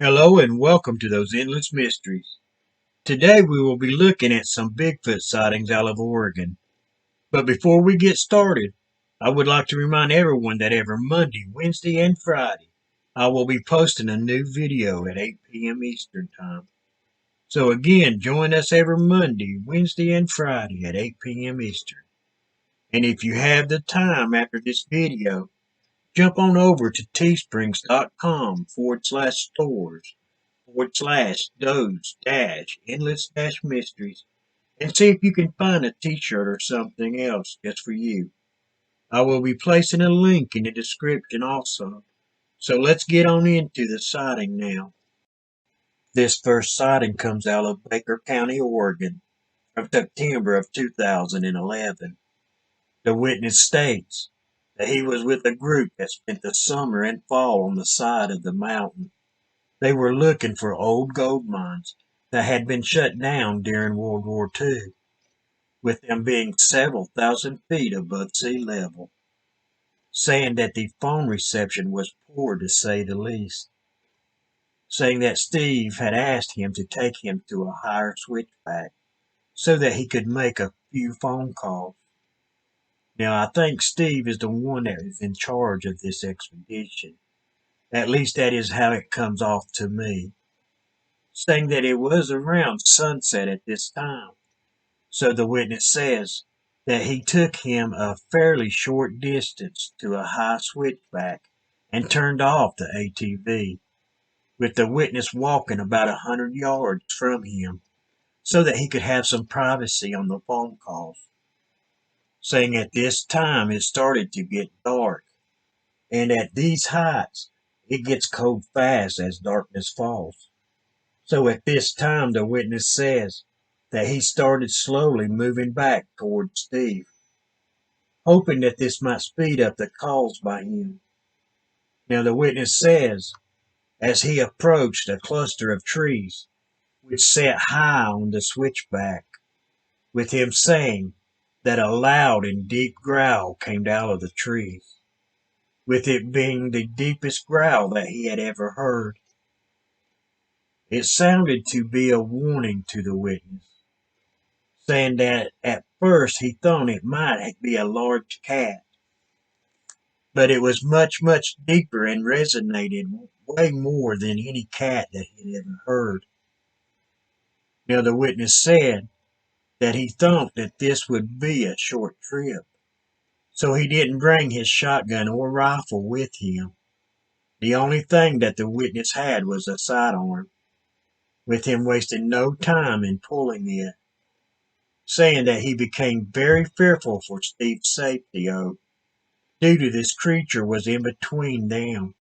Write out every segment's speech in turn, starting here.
Hello and welcome to those endless mysteries. Today we will be looking at some Bigfoot sightings out of Oregon. But before we get started, I would like to remind everyone that every Monday, Wednesday, and Friday, I will be posting a new video at 8 p.m. Eastern Time. So again, join us every Monday, Wednesday, and Friday at 8 p.m. Eastern. And if you have the time after this video, jump on over to teesprings.com/stores /those endless mysteries and see if you can find a t-shirt or something else just for you. I will be placing a link in the description also. So let's get on into the sighting now. This first sighting comes out of Baker County, Oregon, from September of 2011. The witness states that he was with a group that spent the summer and fall on the side of the mountain. They were looking for old gold mines that had been shut down during World War II, with them being several thousand feet above sea level, saying that the phone reception was poor to say the least, saying that Steve had asked him to take him to a higher switchback so that he could make a few phone calls. Now, I think Steve is the one that is in charge of this expedition. At least that is how it comes off to me, saying that it was around sunset at this time. So the witness says that he took him a fairly short distance to a high switchback and turned off the ATV, with the witness walking about 100 yards from him so that he could have some privacy on the phone calls, saying at this time it started to get dark, and at these heights it gets cold fast as darkness falls. So at this time, the witness says that he started slowly moving back toward Steve, hoping that this might speed up the calls by him. Now, the witness says, as he approached a cluster of trees, which sat high on the switchback, with him saying that a loud and deep growl came out of the trees, with it being the deepest growl that he had ever heard. It sounded to be a warning to the witness, saying that at first he thought it might be a large cat, but it was much, much deeper and resonated way more than any cat that he had ever heard. Now, the witness said that he thought that this would be a short trip, so he didn't bring his shotgun or rifle with him. The only thing that the witness had was a sidearm, with him wasting no time in pulling it, saying that he became very fearful for Steve's safety due to this creature was in between them.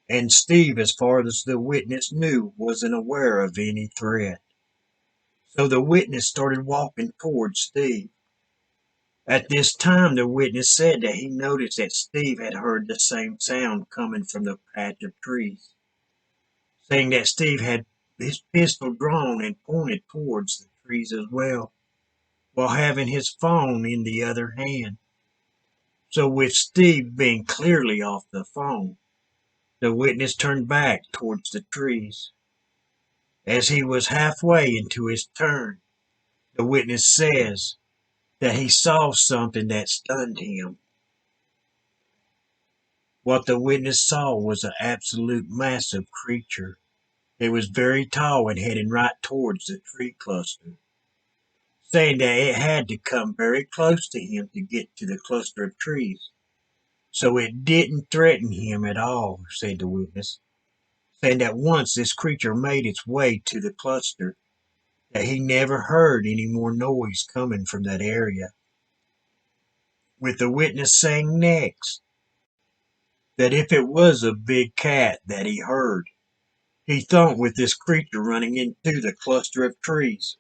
And Steve, as far as the witness knew, wasn't aware of any threat. So the witness started walking towards Steve. At this time, the witness said that he noticed that Steve had heard the same sound coming from the patch of trees, saying that Steve had his pistol drawn and pointed towards the trees as well, while having his phone in the other hand. So with Steve being clearly off the phone, the witness turned back towards the trees. As he was halfway into his turn, the witness says that he saw something that stunned him. What the witness saw was an absolute massive creature. It was very tall and heading right towards the tree cluster, saying that it had to come very close to him to get to the cluster of trees. So it didn't threaten him at all, said the witness, saying that once this creature made its way to the cluster, that he never heard any more noise coming from that area. With the witness saying next that if it was a big cat that he heard, he thought with this creature running into the cluster of trees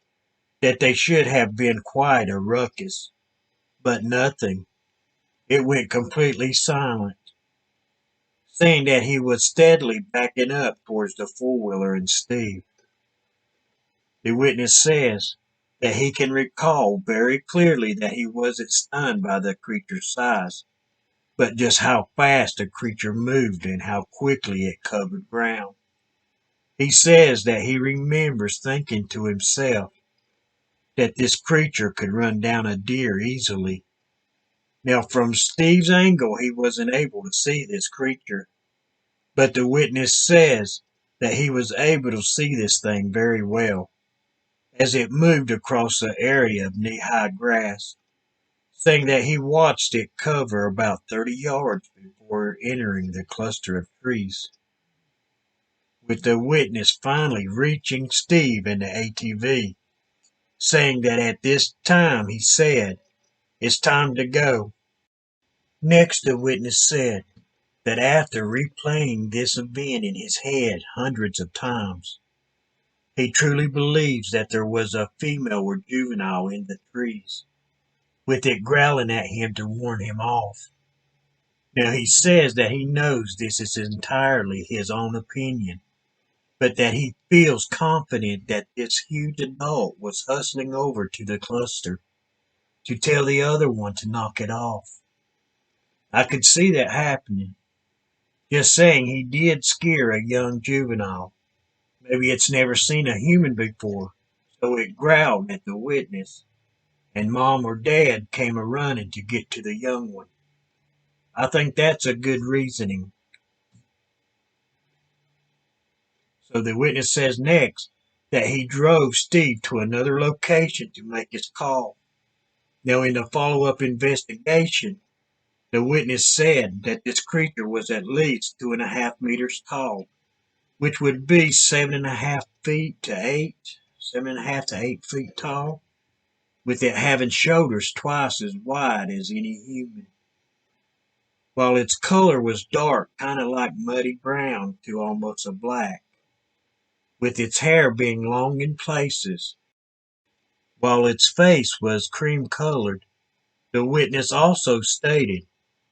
that they should have been quite a ruckus, but nothing. It went completely silent, saying that he was steadily backing up towards the four-wheeler and Steve. The witness says that he can recall very clearly that he wasn't stunned by the creature's size, but just how fast the creature moved and how quickly it covered ground. He says that he remembers thinking to himself that this creature could run down a deer easily. Now, from Steve's angle, he wasn't able to see this creature, but the witness says that he was able to see this thing very well as it moved across the area of knee-high grass, saying that he watched it cover about 30 yards before entering the cluster of trees, with the witness finally reaching Steve in the ATV, saying that at this time he said, "It's time to go." Next, the witness said that after replaying this event in his head hundreds of times, he truly believes that there was a female or juvenile in the trees, with it growling at him to warn him off. Now he says that he knows this is entirely his own opinion, but that he feels confident that this huge adult was hustling over to the cluster to tell the other one to knock it off. I could see that happening. Just saying he did scare a young juvenile. Maybe it's never seen a human before, so it growled at the witness, and mom or dad came a running to get to the young one. I think that's a good reasoning. So the witness says next that he drove Steve to another location to make his call. Now, in the follow up investigation, the witness said that this creature was at least 2.5 meters tall, which would be 7.5 to 8 feet tall, with it having shoulders twice as wide as any human. While its color was dark, kind of like muddy brown to almost a black, with its hair being long in places, while its face was cream colored. The witness also stated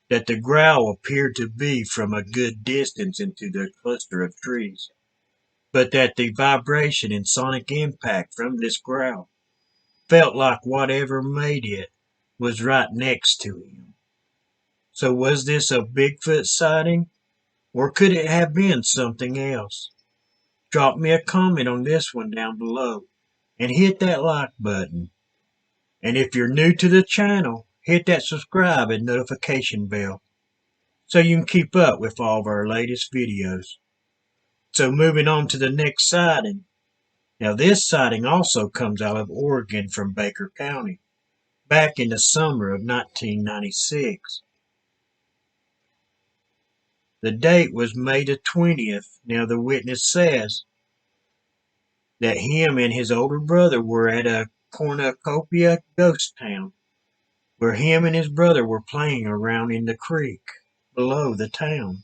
that the growl appeared to be from a good distance into the cluster of trees, but that the vibration and sonic impact from this growl felt like whatever made it was right next to him. So was this a Bigfoot sighting, or could it have been something else? Drop me a comment on this one down below and hit that like button. And if you're new to the channel, hit that subscribe and notification bell so you can keep up with all of our latest videos. So moving on to the next sighting. Now this sighting also comes out of Oregon from Baker County, back in the summer of 1996. The date was May the 20th. Now the witness says that him and his older brother were at a cornucopia ghost town, where him and his brother were playing around in the creek below the town,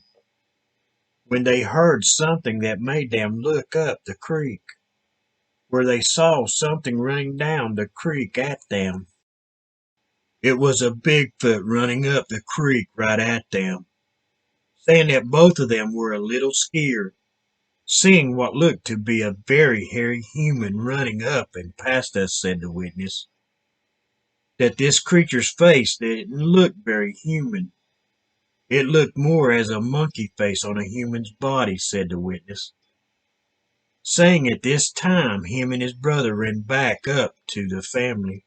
when they heard something that made them look up the creek, where they saw something running down the creek at them. It was a Bigfoot running up the creek right at them, saying that both of them were a little scared, seeing what looked to be a very hairy human running up and past us, said the witness. That this creature's face didn't look very human. It looked more as a monkey face on a human's body, said the witness. Saying at this time him and his brother ran back up to the family,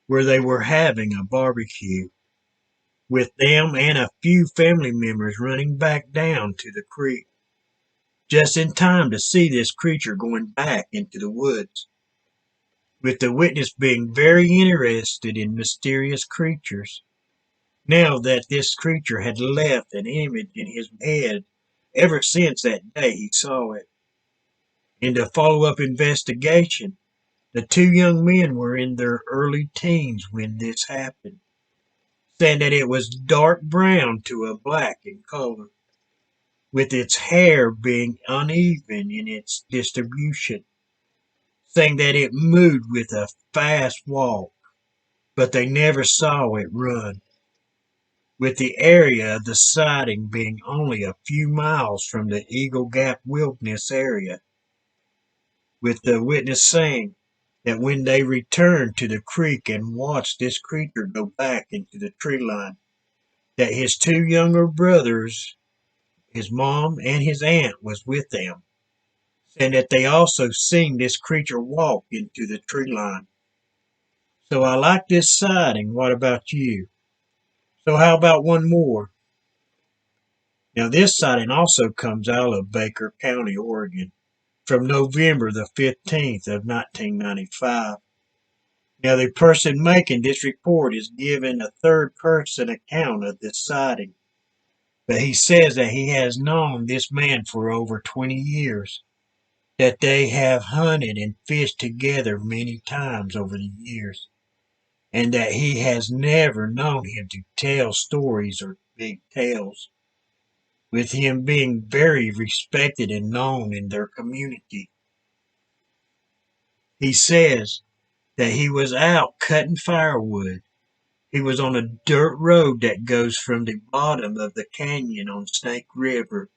where they were having a barbecue, with them and a few family members running back down to the creek, just in time to see this creature going back into the woods, with the witness being very interested in mysterious creatures, now that this creature had left an image in his head ever since that day he saw it. In the follow-up investigation, the two young men were in their early teens when this happened, saying that it was dark brown to a black in color, with its hair being uneven in its distribution, saying that it moved with a fast walk, but they never saw it run, with the area of the sighting being only a few miles from the Eagle Gap Wilderness area, with the witness saying that when they returned to the creek and watched this creature go back into the tree line, that his two younger brothers, his mom and his aunt, was with them, saying that they also seen this creature walk into the tree line. So I like this sighting. What about you? So how about one more? Now this sighting also comes out of Baker County, Oregon, from November the 15th of 1995. Now the person making this report is giving a third person account of this sighting, but he says that he has known this man for over 20 years, that they have hunted and fished together many times over the years, and that he has never known him to tell stories or big tales, with him being very respected and known in their community. He says that he was out cutting firewood. He was on a dirt road that goes from the bottom of the canyon on Snake River,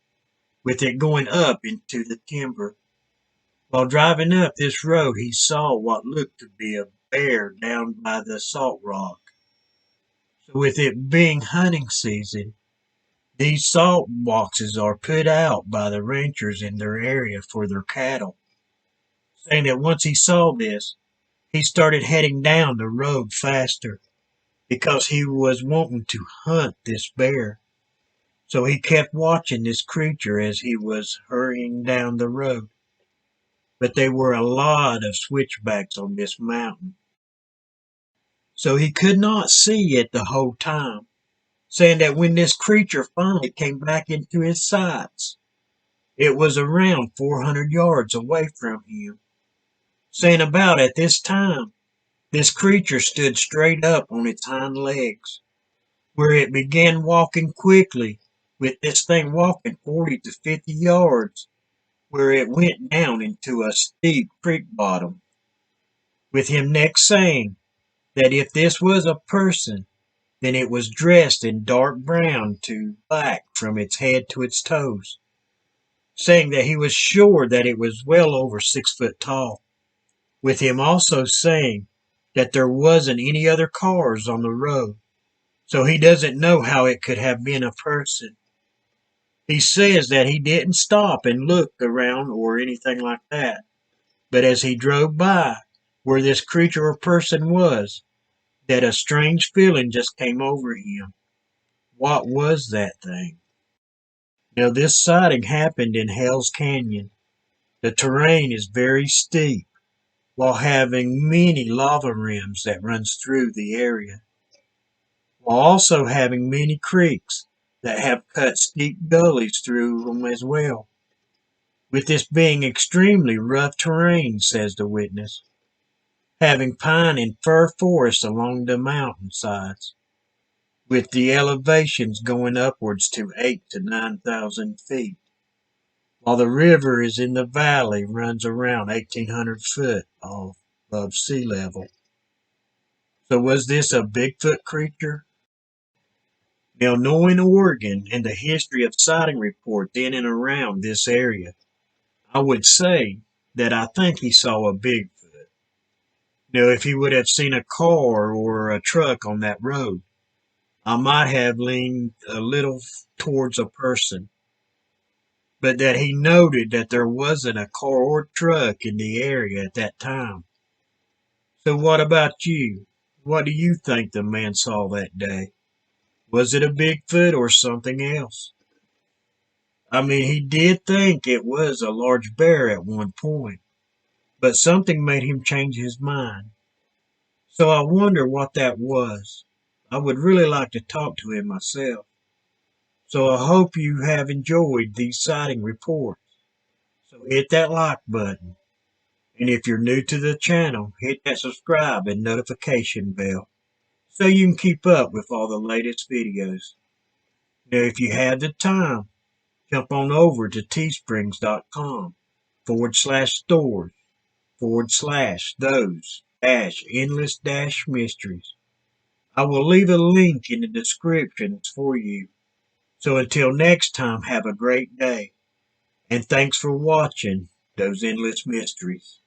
with it going up into the timber. While driving up this road, he saw what looked to be a bear down by the salt rock. So with it being hunting season, these salt boxes are put out by the ranchers in their area for their cattle, saying that once he saw this, he started heading down the road faster because he was wanting to hunt this bear. So he kept watching this creature as he was hurrying down the road. But there were a lot of switchbacks on this mountain, so he could not see it the whole time, saying that when this creature finally came back into his sights, it was around 400 yards away from him, saying about at this time, this creature stood straight up on its hind legs, where it began walking quickly, with this thing walking 40 to 50 yards, where it went down into a steep creek bottom, with him next saying that if this was a person, then it was dressed in dark brown to black from its head to its toes, saying that he was sure that it was well over 6 foot tall, with him also saying that there wasn't any other cars on the road, so he doesn't know how it could have been a person. He says that he didn't stop and look around or anything like that, but as he drove by where this creature or person was, that a strange feeling just came over him. What was that thing? Now, this sighting happened in Hell's Canyon. The terrain is very steep, while having many lava rims that runs through the area, while also having many creeks that have cut steep gullies through them as well. With this being extremely rough terrain, says the witness, having pine and fir forests along the mountain sides, with the elevations going upwards to 8 to 9,000 feet, while the river is in the valley, runs around 1,800 foot above sea level. So was this a Bigfoot creature? Now, knowing Oregon and the history of sighting reports in and around this area, I would say that I think he saw a Bigfoot. Now, if he would have seen a car or a truck on that road, I might have leaned a little towards a person, but that he noted that there wasn't a car or truck in the area at that time. So what about you? What do you think the man saw that day? Was it a Bigfoot or something else? I mean, he did think it was a large bear at one point, but something made him change his mind. So I wonder what that was. I would really like to talk to him myself. So I hope you have enjoyed these sighting reports. So hit that like button. And if you're new to the channel, hit that subscribe and notification bell so you can keep up with all the latest videos. Now, if you have the time, jump on over to teesprings.com/stores/those-endless-mysteries. I will leave a link in the descriptions for you. So until next time, have a great day. And thanks for watching Those Endless Mysteries.